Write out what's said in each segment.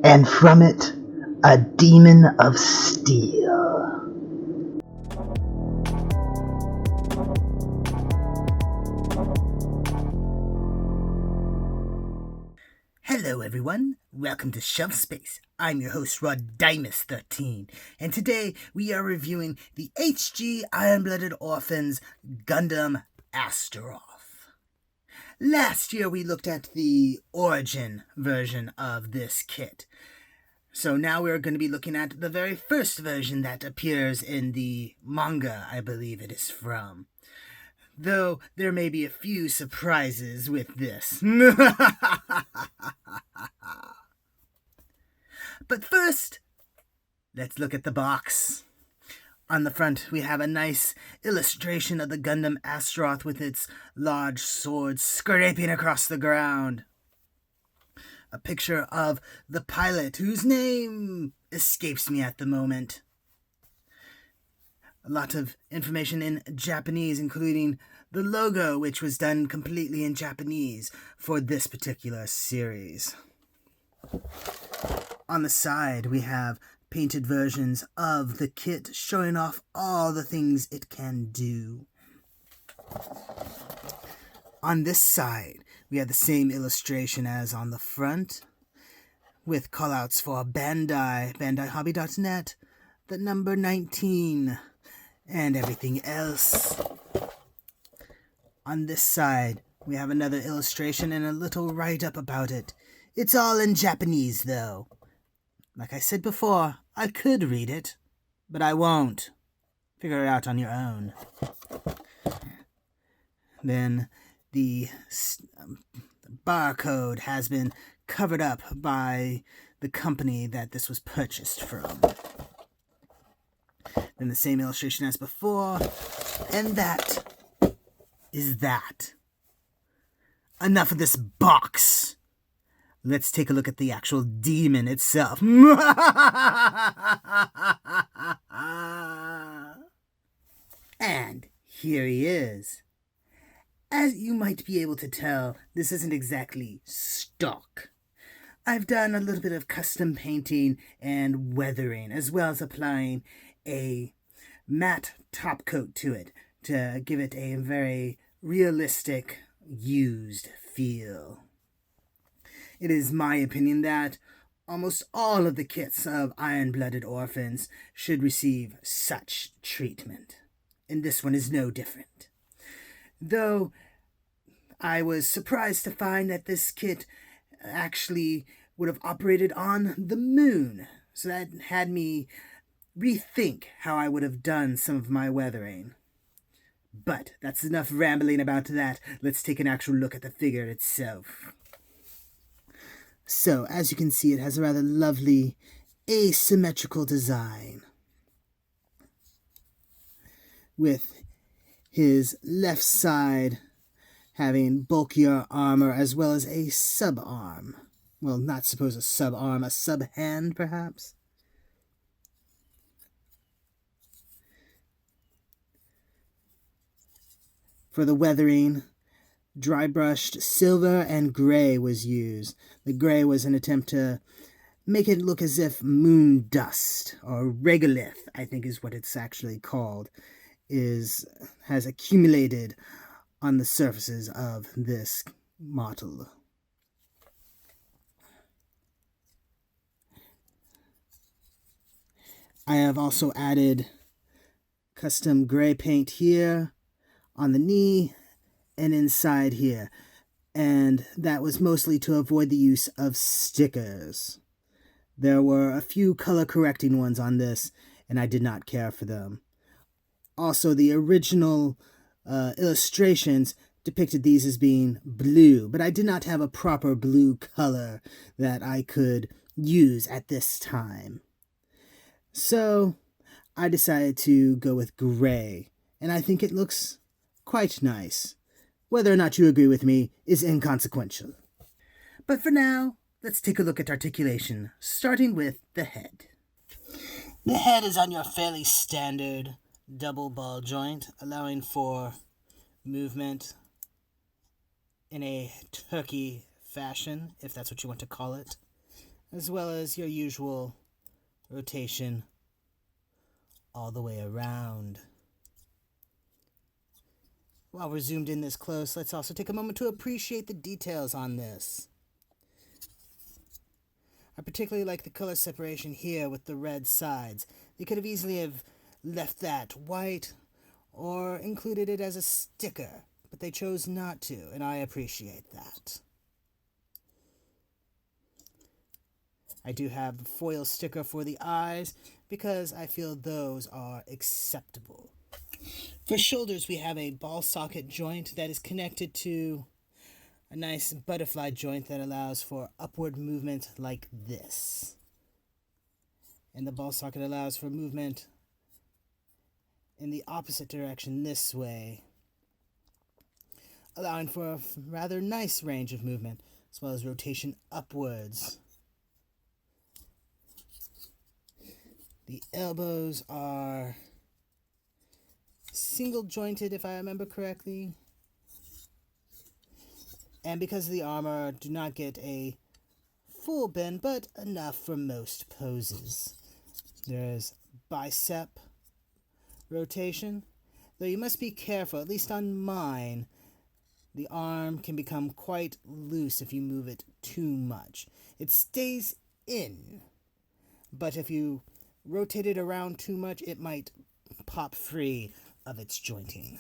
and from it, a demon of steel. Hello everyone, welcome to Shelf Space. I'm your host Rodimus13, and today we are reviewing the HG Iron-Blooded Orphans Gundam Astaroth. Last year we looked at the origin version of this kit. So now we're going to be looking at the very first version that appears in the manga, I believe it is from. Though there may be a few surprises with this. But first, let's look at the box. On the front, we have a nice illustration of the Gundam Astaroth with its large sword scraping across the ground. A picture of the pilot, whose name escapes me at the moment. A lot of information in Japanese, including the logo, which was done completely in Japanese for this particular series. On the side, we have painted versions of the kit showing off all the things it can do. On this side, we have the same illustration as on the front, with callouts for Bandai, BandaiHobby.net, the number 19, and everything else. On this side, we have another illustration and a little write-up about it. It's all in Japanese, though. Like I said before, I could read it, but I won't. Figure it out on your own. Then the barcode has been covered up by the company that this was purchased from. Then the same illustration as before, and that is that. Enough of this box. Let's take a look at the actual demon itself. And here he is. As you might be able to tell, this isn't exactly stock. I've done a little bit of custom painting and weathering, as well as applying a matte top coat to it to give it a very realistic, used feel. It is my opinion that almost all of the kits of Iron-Blooded Orphans should receive such treatment, and this one is no different. Though I was surprised to find that this kit actually would have operated on the moon, so that had me rethink how I would have done some of my weathering. But that's enough rambling about that. Let's take an actual look at the figure itself. So, as you can see, it has a rather lovely asymmetrical design, with his left side having bulkier armor as well as a sub-arm. Well, not suppose a sub-arm, a sub-hand, perhaps? For the weathering, dry-brushed silver and gray was used. The gray was an attempt to make it look as if moon dust, or regolith, I think is what it's actually called, has accumulated on the surfaces of this model. I have also added custom gray paint here on the knee and inside here, and that was mostly to avoid the use of stickers. There were a few color correcting ones on this, and I did not care for them. Also, the original illustrations depicted these as being blue, but I did not have a proper blue color that I could use at this time. So I decided to go with gray, and I think it looks quite nice. Whether or not you agree with me is inconsequential. But for now, let's take a look at articulation, starting with the head. The head is on your fairly standard double ball joint, allowing for movement in a turkey fashion, if that's what you want to call it. as well as your usual rotation all the way around. While we're zoomed in this close, let's also take a moment to appreciate the details on this. I particularly like the color separation here with the red sides. They could have easily have left that white or included it as a sticker, but they chose not to, and I appreciate that. I do have the foil sticker for the eyes because I feel those are acceptable. For shoulders, we have a ball socket joint that is connected to a nice butterfly joint that allows for upward movement like this. And the ball socket allows for movement in the opposite direction this way, allowing for a rather nice range of movement, as well as rotation upwards. The elbows are single jointed, if I remember correctly. And because of the armor, do not get a full bend, but enough for most poses. There's bicep rotation, though you must be careful, at least on mine. The arm can become quite loose if you move it too much. It stays in, but if you rotate it around too much, it might pop free of its jointing.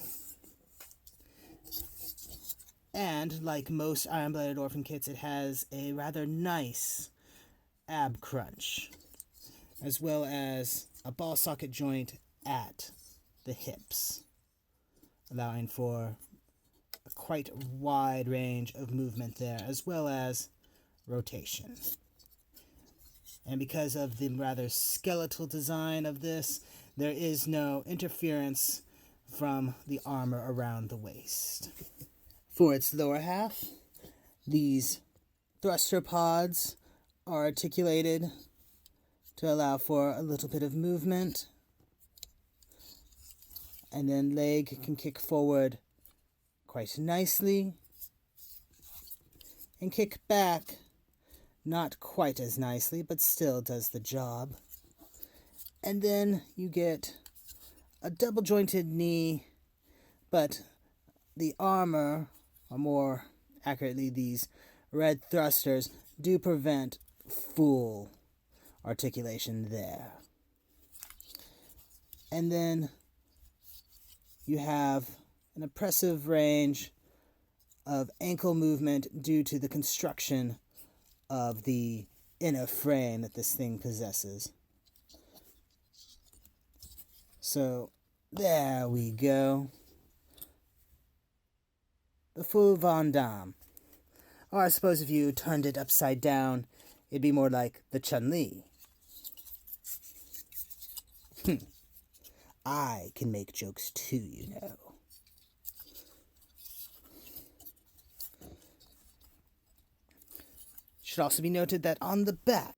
And like most Iron-Blooded Orphan kits, it has a rather nice ab crunch, as well as a ball socket joint at the hips, allowing for a quite wide range of movement there, as well as rotation. And because of the rather skeletal design of this, there is no interference from the armor around the waist. For its lower half, these thruster pods are articulated to allow for a little bit of movement. And then leg can kick forward quite nicely and kick back not quite as nicely, but still does the job. And then you get a double jointed knee, but the armor, or more accurately these red thrusters, do prevent full articulation there. And then you have an impressive range of ankle movement due to the construction of the inner frame that this thing possesses. So, there we go. The full Van Damme. Or I suppose if you turned it upside down, it'd be more like the Chun-Li. I can make jokes too, you know. Should also be noted that on the back,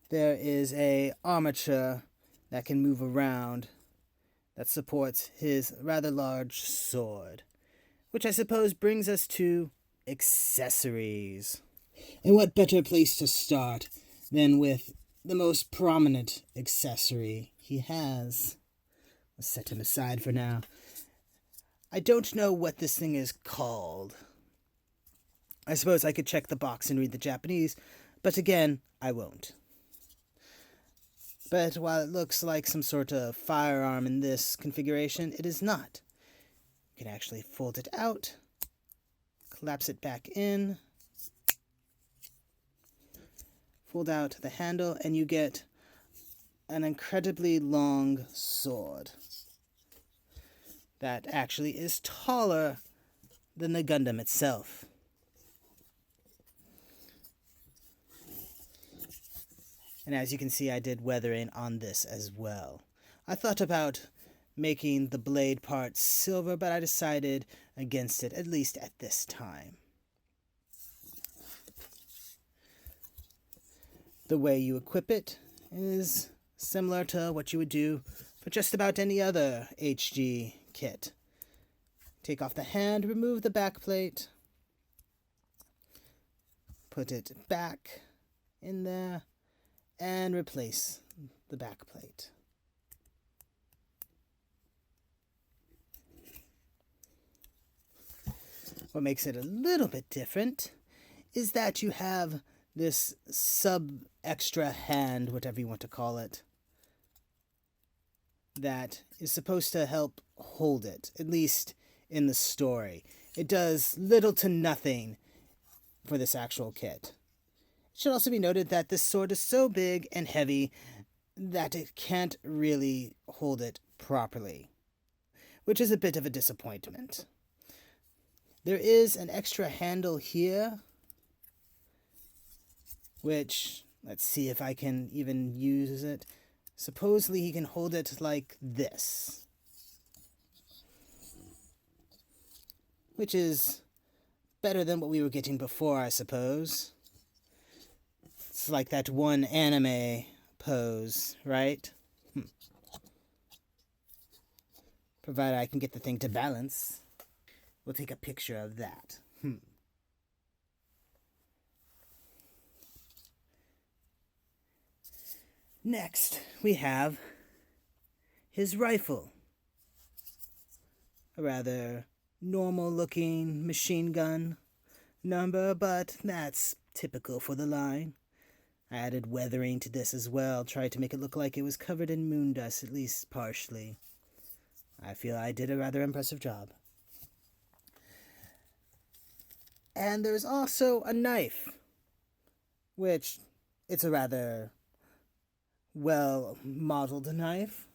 there is a armature that can move around that supports his rather large sword, which I suppose brings us to accessories. And what better place to start than with the most prominent accessory he has? Let's set him aside for now. I don't know what this thing is called. I suppose I could check the box and read the Japanese, but again, I won't. But while it looks like some sort of firearm in this configuration, it is not. You can actually fold it out, collapse it back in, fold out the handle, and you get an incredibly long sword that actually is taller than the Gundam itself. And as you can see, I did weathering on this as well. I thought about making the blade part silver, but I decided against it, at least at this time. The way you equip it is similar to what you would do for just about any other HG kit. Take off the hand, remove the back plate, put it back in there and replace the back plate. What makes it a little bit different is that you have this sub-extra hand, whatever you want to call it, that is supposed to help hold it, at least in the story. It does little to nothing for this actual kit. It should also be noted that this sword is so big and heavy that it can't really hold it properly, which is a bit of a disappointment. There is an extra handle here, which, let's see if I can even use it. Supposedly he can hold it like this, which is better than what we were getting before, I suppose. It's like that one anime pose, right? Provided I can get the thing to balance. We'll take a picture of that. Next, we have his rifle. A rather normal-looking machine gun number, but that's typical for the line. I added weathering to this as well, tried to make it look like it was covered in moon dust, at least partially. I feel I did a rather impressive job. And there's also a knife, which it's a rather well-modeled knife,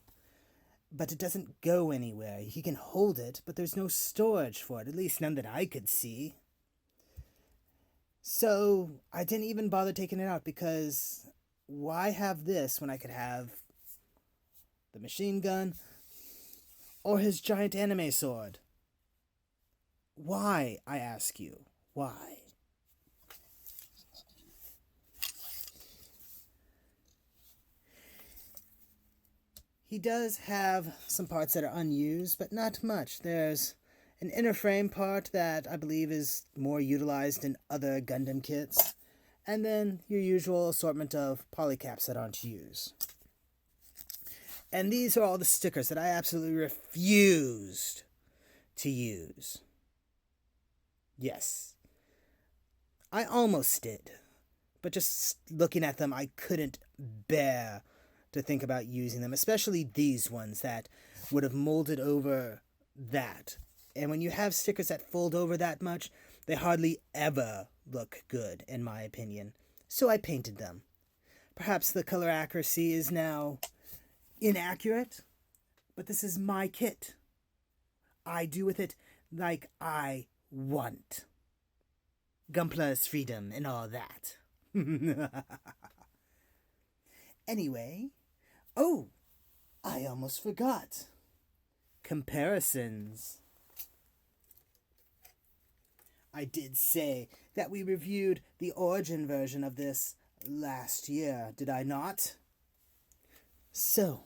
but it doesn't go anywhere. He can hold it, but there's no storage for it, at least none that I could see. So I didn't even bother taking it out, because why have this when I could have the machine gun or his giant anime sword? Why, I ask you? Why? He does have some parts that are unused, but not much. There's an inner frame part that I believe is more utilized in other Gundam kits, and then your usual assortment of polycaps that aren't used. And these are all the stickers that I absolutely refused to use. Yes. I almost did, but just looking at them, I couldn't bear to think about using them, especially these ones that would have molded over that. And when you have stickers that fold over that much, they hardly ever look good, in my opinion. So I painted them. Perhaps the color accuracy is now inaccurate, but this is my kit. I do with it like I want. Gunpla's freedom and all that. Anyway, I almost forgot. Comparisons. I did say that we reviewed the Origin version of this last year, did I not? So,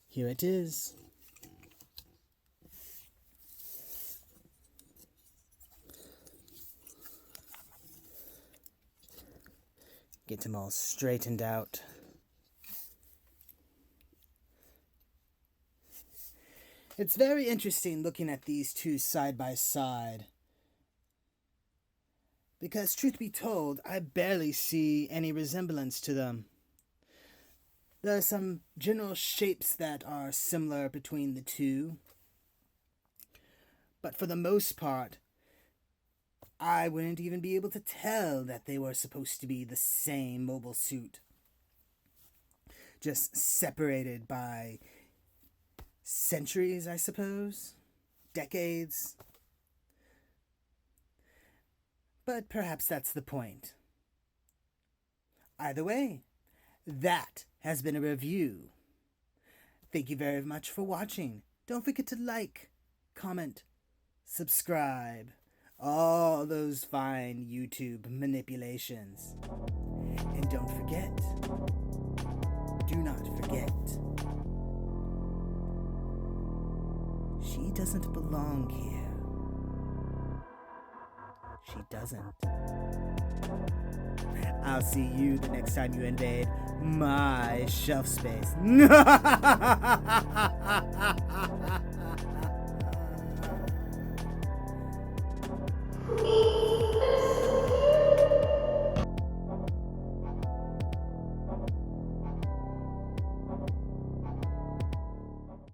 here it is. Get them all straightened out. It's very interesting looking at these two side by side, because truth be told, I barely see any resemblance to them. There are some general shapes that are similar between the two, but for the most part, I wouldn't even be able to tell that they were supposed to be the same mobile suit, just separated by centuries, I suppose, decades. But perhaps that's the point. Either way, that has been a review. Thank you very much for watching. Don't forget to like, comment, subscribe, all those fine YouTube manipulations. And don't forget, do not forget, she doesn't belong here. She doesn't. I'll see you the next time you invade my shelf space.